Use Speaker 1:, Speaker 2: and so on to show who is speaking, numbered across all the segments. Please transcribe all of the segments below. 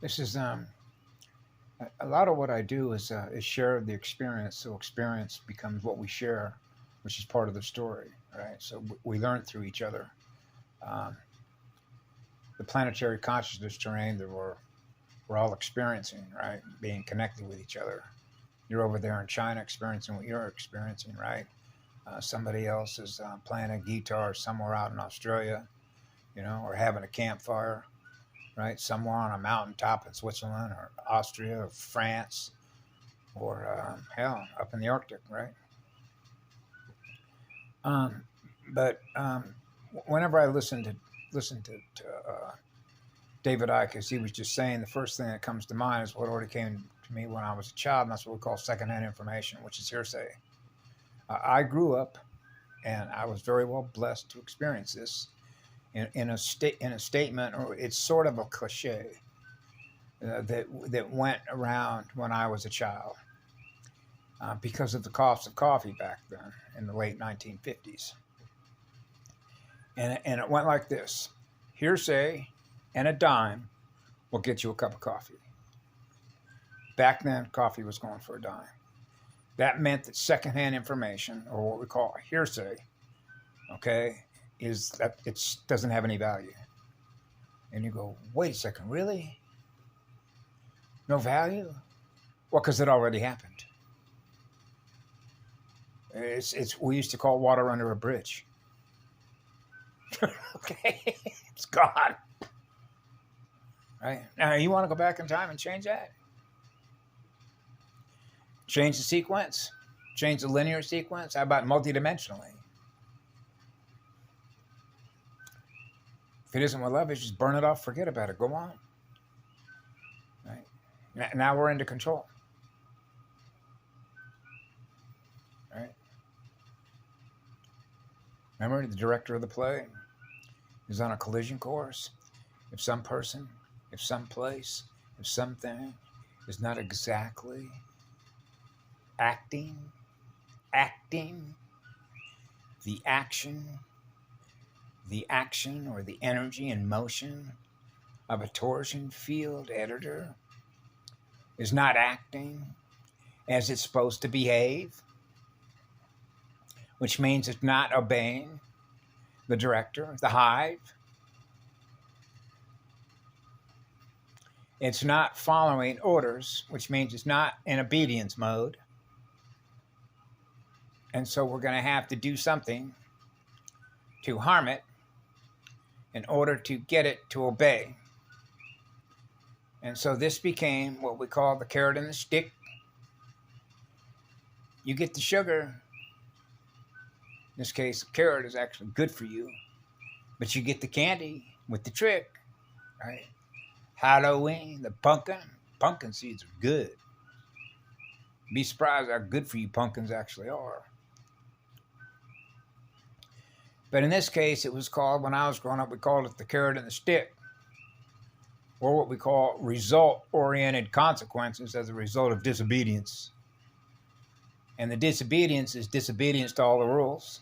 Speaker 1: This is a lot of what I do is share the experience, so experience becomes what we share, which is part of the story, right? So we learn through each other. Um, the planetary consciousness terrain that we're all experiencing, right? Being connected with each other. You're over there in China experiencing what you're experiencing, right? Somebody else is playing a guitar somewhere out in Australia, or having a campfire, right? Somewhere on a mountaintop in Switzerland or Austria or France or hell, up in the Arctic, right? Um, but whenever I listen to David Icke, as he was just saying, the first thing that comes to mind is what already came to me when I was a child, and that's what we call secondhand information, which is hearsay. I grew up, and I was very well blessed to experience this in a statement, or it's sort of a cliche that went around when I was a child because of the cost of coffee back then in the late 1950s, and it went like this: hearsay and a dime will get you a cup of coffee. Back then, coffee was going for a dime. That meant that secondhand information, or what we call hearsay, okay, is that it doesn't have any value. And you go, wait a second, really? No value? Well, because it already happened. It's we used to call water under a bridge. Okay, it's gone. Right now, you want to go back in time and change that? Change the sequence? Change the linear sequence? How about multidimensionally? If it isn't what love is, just burn it off, forget about it, go on. Right? Now we're into control. Right? Remember, the director of the play is on a collision course. If some person, if some place, if something is not exactly acting, the action or the energy and motion of a torsion field editor is not acting as it's supposed to behave, which means it's not obeying the director, the hive. It's not following orders, which means it's not in obedience mode. And so we're going to have to do something to harm it in order to get it to obey. And so this became what we call the carrot and the stick. You get the sugar. In this case, the carrot is actually good for you, but you get the candy with the trick, right? Halloween, the pumpkin seeds are good. Be surprised how good for you pumpkins actually are. But in this case, it was called, when I was growing up, we called it the carrot and the stick, or what we call result-oriented consequences as a result of disobedience. And the disobedience is disobedience to all the rules.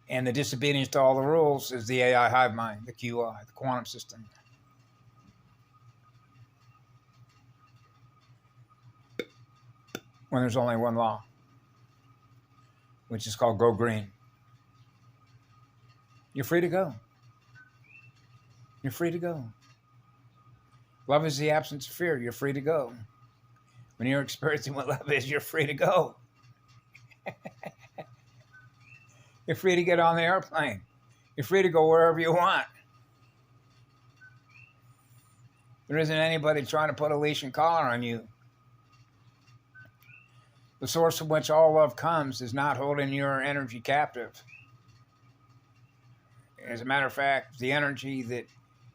Speaker 1: And the disobedience to all the rules is the AI hive mind, the QI, the quantum system. When there's only one law, which is called go green. You're free to go. You're free to go. Love is the absence of fear. You're free to go. When you're experiencing what love is, you're free to go. You're free to get on the airplane. You're free to go wherever you want. There isn't anybody trying to put a leash and collar on you. The source from which all love comes is not holding your energy captive. As a matter of fact, the energy that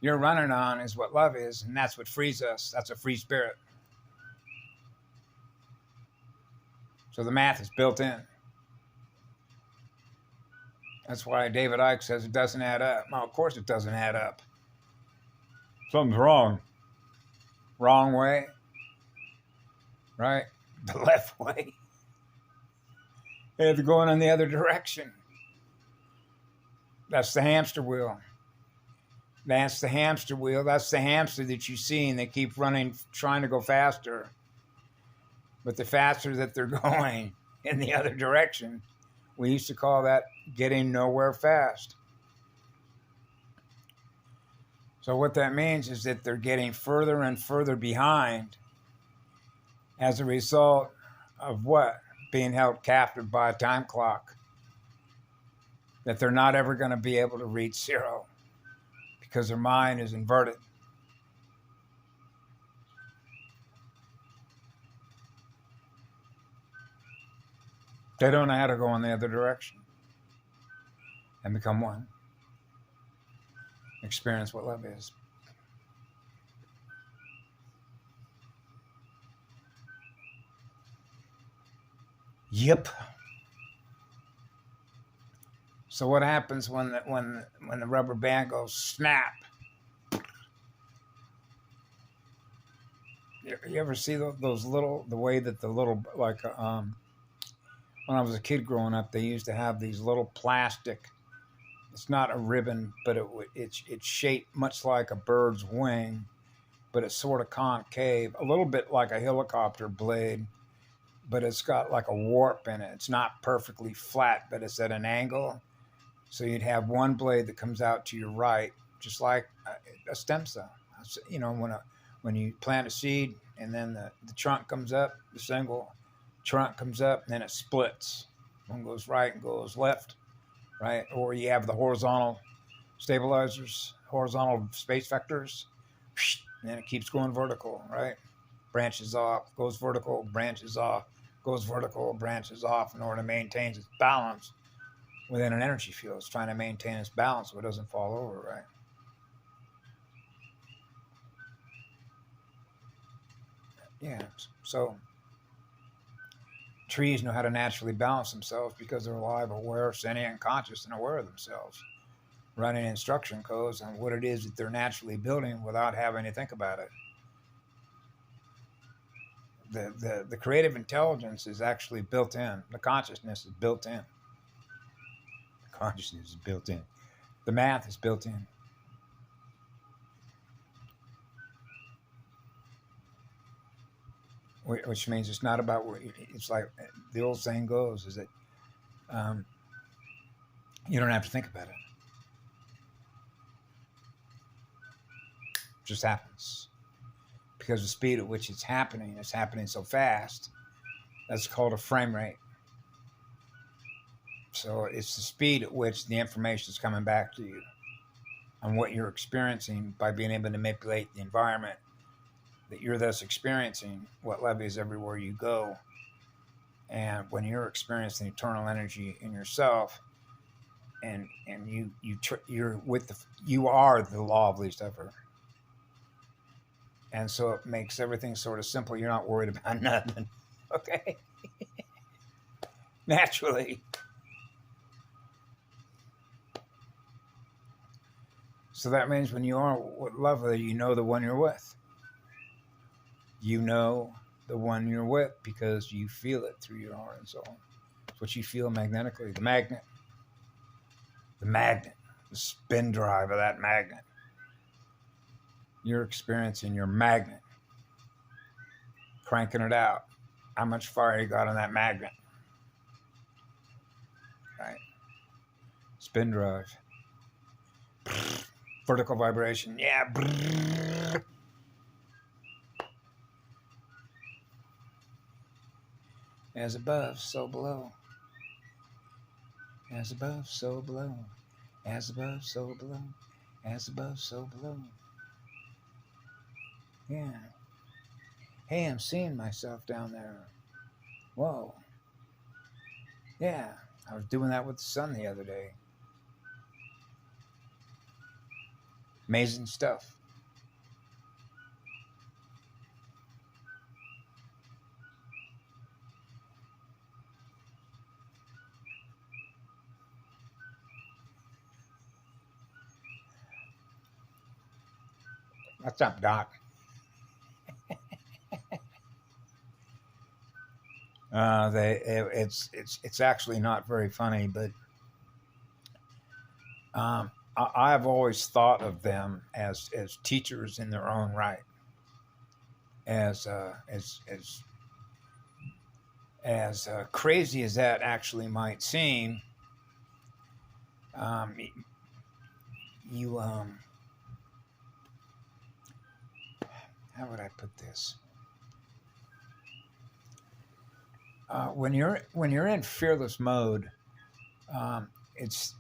Speaker 1: you're running on is what love is, and that's what frees us. That's a free spirit. So the math is built in. That's why David Icke says it doesn't add up. Well, of course it doesn't add up. Something's wrong. Wrong way. Right? The left way. It's going in the other direction. That's the hamster wheel. That's the hamster wheel. That's the hamster that you see, and they keep running, trying to go faster. But the faster that they're going in the other direction, we used to call that getting nowhere fast. So what that means is that they're getting further and further behind as a result of what? Being held captive by a time clock. That they're not ever going to be able to reach zero because their mind is inverted. They don't know how to go in the other direction and become one. Experience what love is. Yep. So what happens when the rubber band goes snap? You ever see those little, the way that the little, like when I was a kid growing up, they used to have these little plastic. It's not a ribbon, but it's shaped much like a bird's wing, but it's sort of concave, a little bit like a helicopter blade, but it's got like a warp in it. It's not perfectly flat, but it's at an angle. So you'd have one blade that comes out to your right, just like a stem cell. You know, when you plant a seed and then the trunk comes up, the single trunk comes up, and then it splits. One goes right and goes left, right? Or you have the horizontal stabilizers, horizontal space vectors, and then it keeps going vertical, right? Branches off, goes vertical, branches off, goes vertical, branches off in order to maintain its balance within an energy field. It's trying to maintain its balance so it doesn't fall over, right? Yeah, so trees know how to naturally balance themselves because they're alive, aware, sentient, conscious, and aware of themselves, running instruction codes on what it is that they're naturally building without having to think about it. The creative intelligence is actually built in. The consciousness is built in. The consciousness is built in. The math is built in. Which means it's not about, it's like the old saying goes, is that you don't have to think about it. It just happens. Because the speed at which it's happening so fast. That's called a frame rate. So it's the speed at which the information is coming back to you on what you're experiencing by being able to manipulate the environment that you're thus experiencing, what love is everywhere you go. And when you're experiencing eternal energy in yourself, and you are the law of least effort. And so it makes everything sort of simple. You're not worried about nothing. Okay? Naturally. So that means when you are with love, you know the one you're with. You know the one you're with because you feel it through your heart and soul. It's what you feel magnetically. The magnet, the spin drive of that magnet. You're experiencing your magnet, cranking it out. How much fire you got on that magnet? Right? Spin drive. Vertical vibration. Yeah. As above, so below. As above, so below. As above, so below. As above, so below. Yeah. Hey, I'm seeing myself down there. Whoa. Yeah. I was doing that with the sun the other day. Amazing stuff. What's up, Doc? It's actually not very funny, but I've always thought of them as teachers in their own right, as crazy as that actually might seem. Um, you how would I put this? When you're in fearless mode, um, it's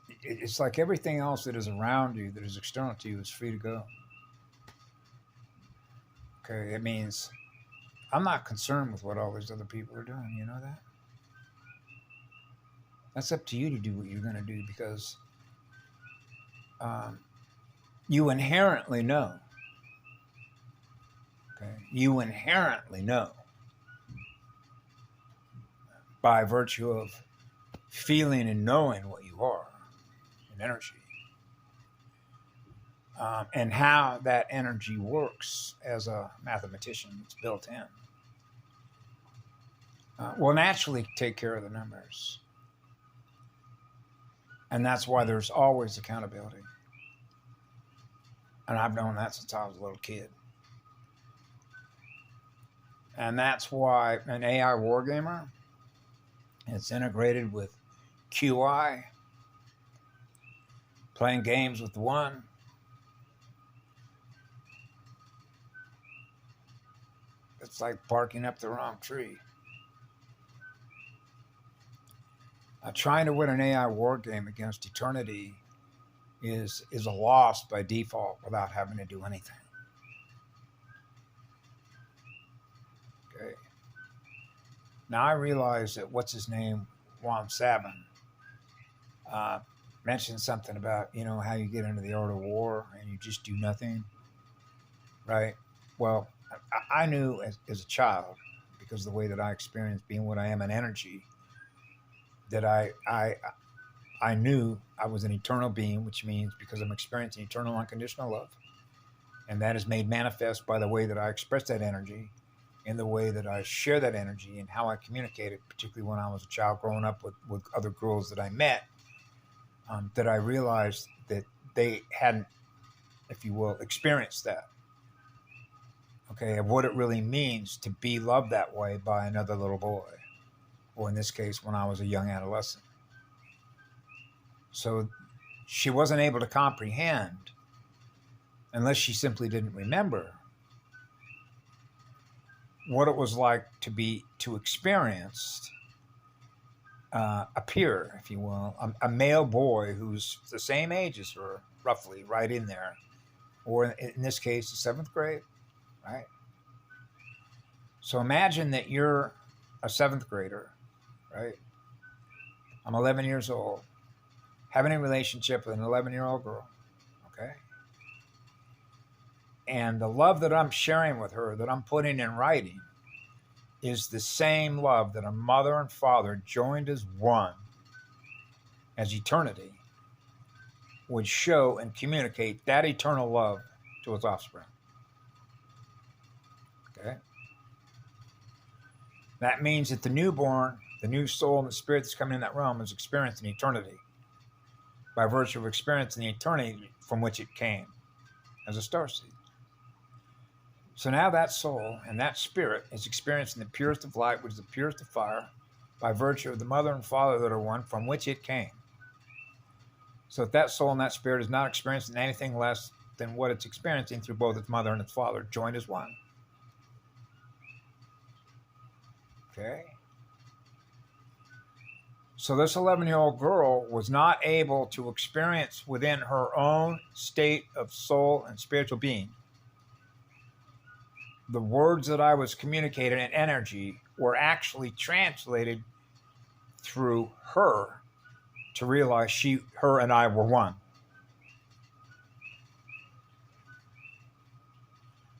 Speaker 1: like everything else that is around you, that is external to you, is free to go. Okay, it means I'm not concerned with what all these other people are doing. You know that? That's up to you to do what you're going to do, because um, you inherently know. Okay, you inherently know by virtue of feeling and knowing what you are in energy, and how that energy works as a mathematician. It's built in. Will naturally take care of the numbers. And that's why there's always accountability. And I've known that since I was a little kid. And that's why an AI wargamer, it's integrated with QI, playing games with the one. It's like barking up the wrong tree. Trying to win an AI war game against eternity is a loss by default without having to do anything. Okay. Now I realize that what's his name, Juan Sabin, mentioned something about, how you get into the art of war and you just do nothing, right? Well, I knew as a child, because of the way that I experienced being what I am in energy, that I knew I was an eternal being, which means because I'm experiencing eternal unconditional love. And that is made manifest by the way that I express that energy, and the way that I share that energy, and how I communicate it, particularly when I was a child growing up with other girls that I met, that I realized that they hadn't, if you will, experienced that. Okay, of what it really means to be loved that way by another little boy, or in this case, when I was a young adolescent. So she wasn't able to comprehend, unless she simply didn't remember, what it was like to experience a peer, if you will, a male boy who's the same age as her, roughly, right in there, or in this case, the seventh grade, right? So imagine that you're a seventh grader, right? I'm 11 years old, having a relationship with an 11-year-old girl, okay? And the love that I'm sharing with her, that I'm putting in writing, is the same love that a mother and father joined as one, as eternity, would show and communicate that eternal love to its offspring. Okay? That means that the newborn, the new soul and the spirit that's coming in that realm, is experiencing eternity by virtue of experiencing the eternity from which it came as a starseed. So now that soul and that spirit is experiencing the purest of light, which is the purest of fire, by virtue of the mother and father that are one, from which it came. So that soul and that spirit is not experiencing anything less than what it's experiencing through both its mother and its father, joined as one. Okay? So this 11-year-old girl was not able to experience within her own state of soul and spiritual being the words that I was communicating in energy were actually translated through her to realize her and I were one.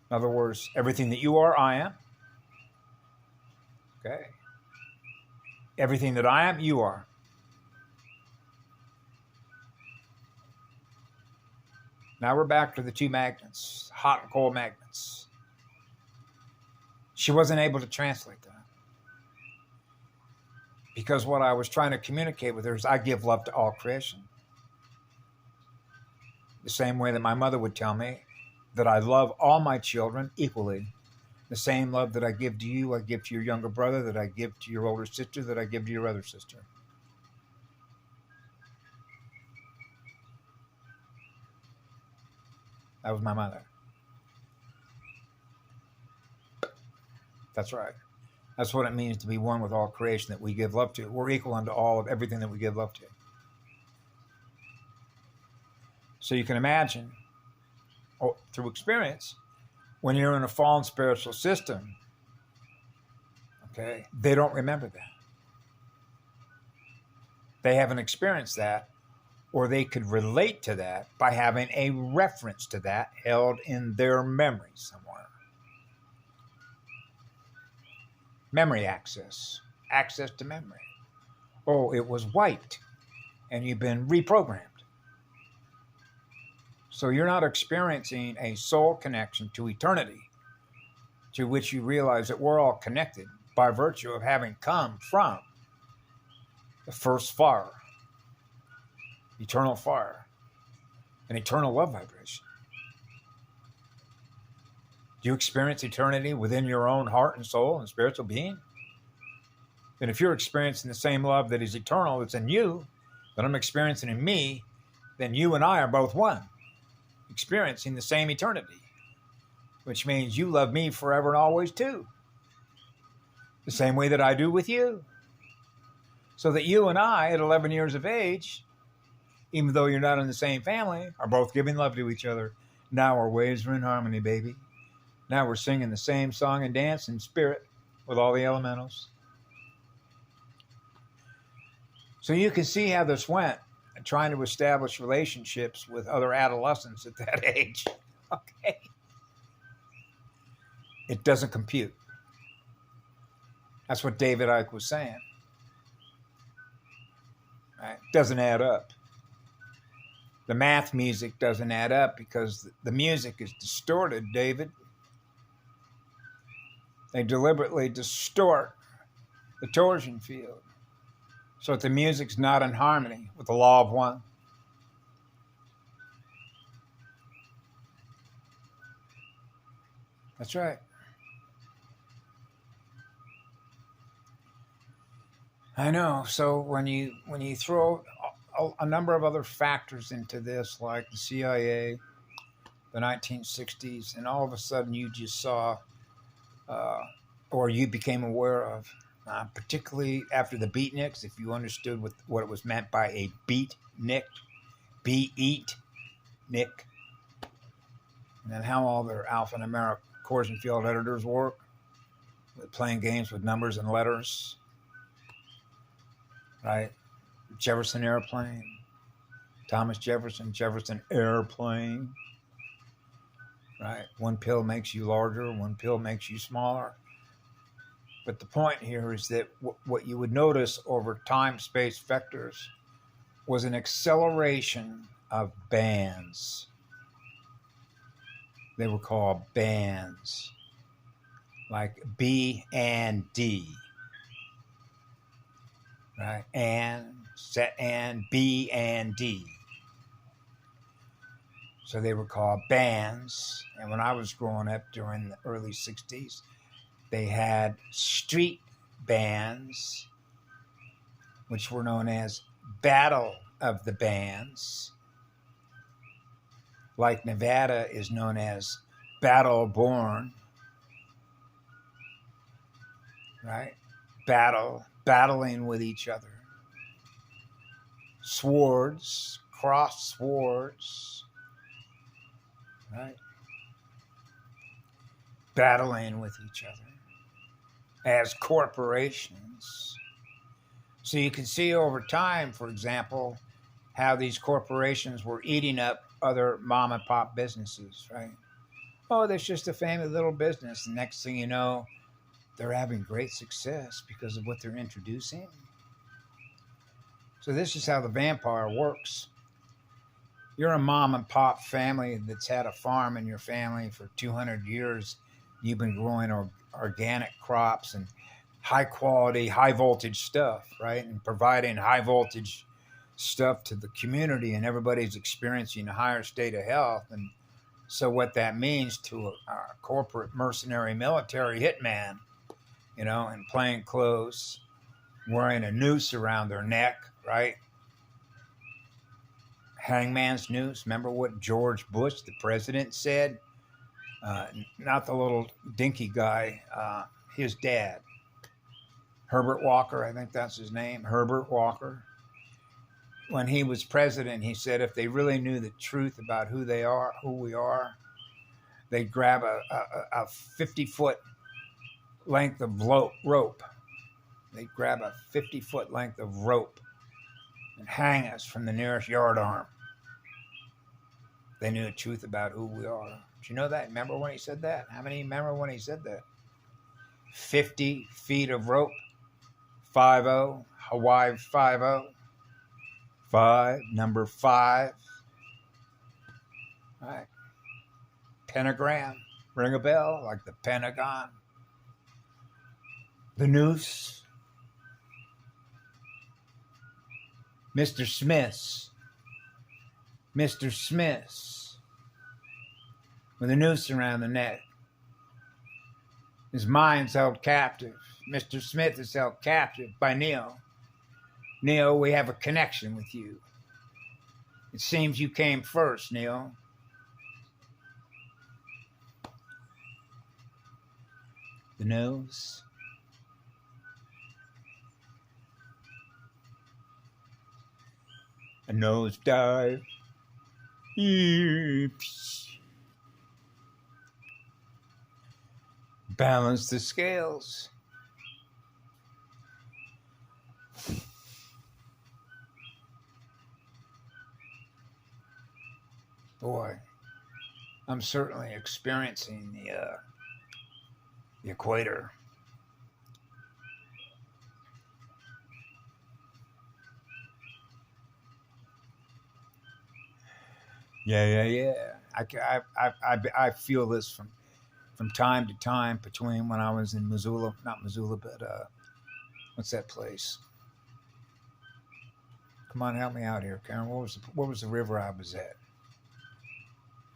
Speaker 1: In other words, everything that you are, I am. Okay. Everything that I am, you are. Now we're back to the two magnets, hot and cold magnets. She wasn't able to translate that, because what I was trying to communicate with her is I give love to all creation. The same way that my mother would tell me that I love all my children equally. The same love that I give to you, I give to your younger brother, that I give to your older sister, that I give to your other sister. That was my mother. That's right. That's what it means to be one with all creation, that we give love to. We're equal unto all of everything that we give love to. So you can imagine, through experience, when you're in a fallen spiritual system, okay, they don't remember that. They haven't experienced that, or they could relate to that by having a reference to that held in their memory somewhere. Memory access to memory. Oh, it was wiped, and you've been reprogrammed. So you're not experiencing a soul connection to eternity, to which you realize that we're all connected by virtue of having come from the first fire, eternal fire, an eternal love vibration. Do you experience eternity within your own heart and soul and spiritual being? And if you're experiencing the same love that is eternal that's in you, that I'm experiencing in me, then you and I are both one, experiencing the same eternity, which means you love me forever and always too, the same way that I do with you. So that you and I, at 11 years of age, even though you're not in the same family, are both giving love to each other. Now our waves are in harmony, baby. Now we're singing the same song and dance in spirit with all the elementals. So you can see how this went, trying to establish relationships with other adolescents at that age. Okay. It doesn't compute. That's what David Icke was saying. Right? Doesn't add up. The math music doesn't add up because the music is distorted, David. They deliberately distort the torsion field so that the music's not in harmony with the law of one. That's right. I know. So when you throw a number of other factors into this, like the CIA, the 1960s, and all of a sudden you just saw, or you became aware of, particularly after the beatniks, if you understood what it was meant by a beatnik, beat nick, and then how all their alphanumeric torsion field editors work, playing games with numbers and letters. Right? Jefferson Airplane, Thomas Jefferson Airplane. Right? One pill makes you larger, one pill makes you smaller. But the point here is that what you would notice over time-space vectors was an acceleration of bands. They were called bands, like B and D. Right? And, set and, B and D. So they were called bands. And when I was growing up during the early 60s, they had street bands, which were known as Battle of the Bands. Like Nevada is known as Battleborn. Right? Battling with each other. Swords, cross swords, right? Battling with each other as corporations. So you can see over time, for example, how these corporations were eating up other mom and pop businesses, right? Oh, there's just a family little business. The next thing you know, they're having great success because of what they're introducing. So this is how the vampire works. You're a mom and pop family that's had a farm in your family for 200 years. You've been growing organic crops and high quality, high voltage stuff, right? And providing high voltage stuff to the community, and everybody's experiencing a higher state of health. And so what that means to a corporate mercenary military hitman, you know, in plain clothes, wearing a noose around their neck, right? Hangman's noose. Remember what George Bush, the president, said? Not the little dinky guy, his dad. Herbert Walker, I think that's his name, Herbert Walker. When he was president, he said if they really knew the truth about who they are, who we are, they'd grab a 50-foot length of rope. They'd grab a 50-foot length of rope and hang us from the nearest yardarm. They knew the truth about who we are. Did you know that? Remember when he said that? How many remember when he said that? 50 feet of rope. 5-0, Hawaii 5-0. 5, number 5. All right. Pentagram. Ring a bell like the Pentagon. The noose. Mr. Smith's. Mr. Smith's. With a noose around the neck. His mind's held captive. Mr. Smith is held captive by Neo. Neo, we have a connection with you. It seems you came first, Neo. The nose. A nosedive. Balance the scales. Boy, I'm certainly experiencing the equator. Yeah. I feel this from time to time between when I was in Missoula, not Missoula, but what's that place? Come on, help me out here, Karen. What was the river I was at?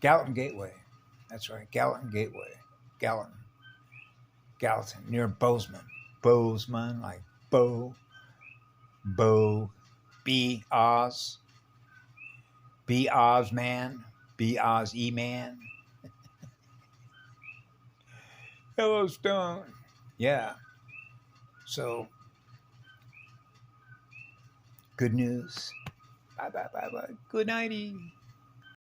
Speaker 1: Gallatin Gateway. That's right, Gallatin Gateway. Gallatin, near Bozeman. Bozeman, like Bo, B-Oz. B-Oz man. B-Oz E-man. Yellowstone. Yeah. So, good news. Bye. Good nighty.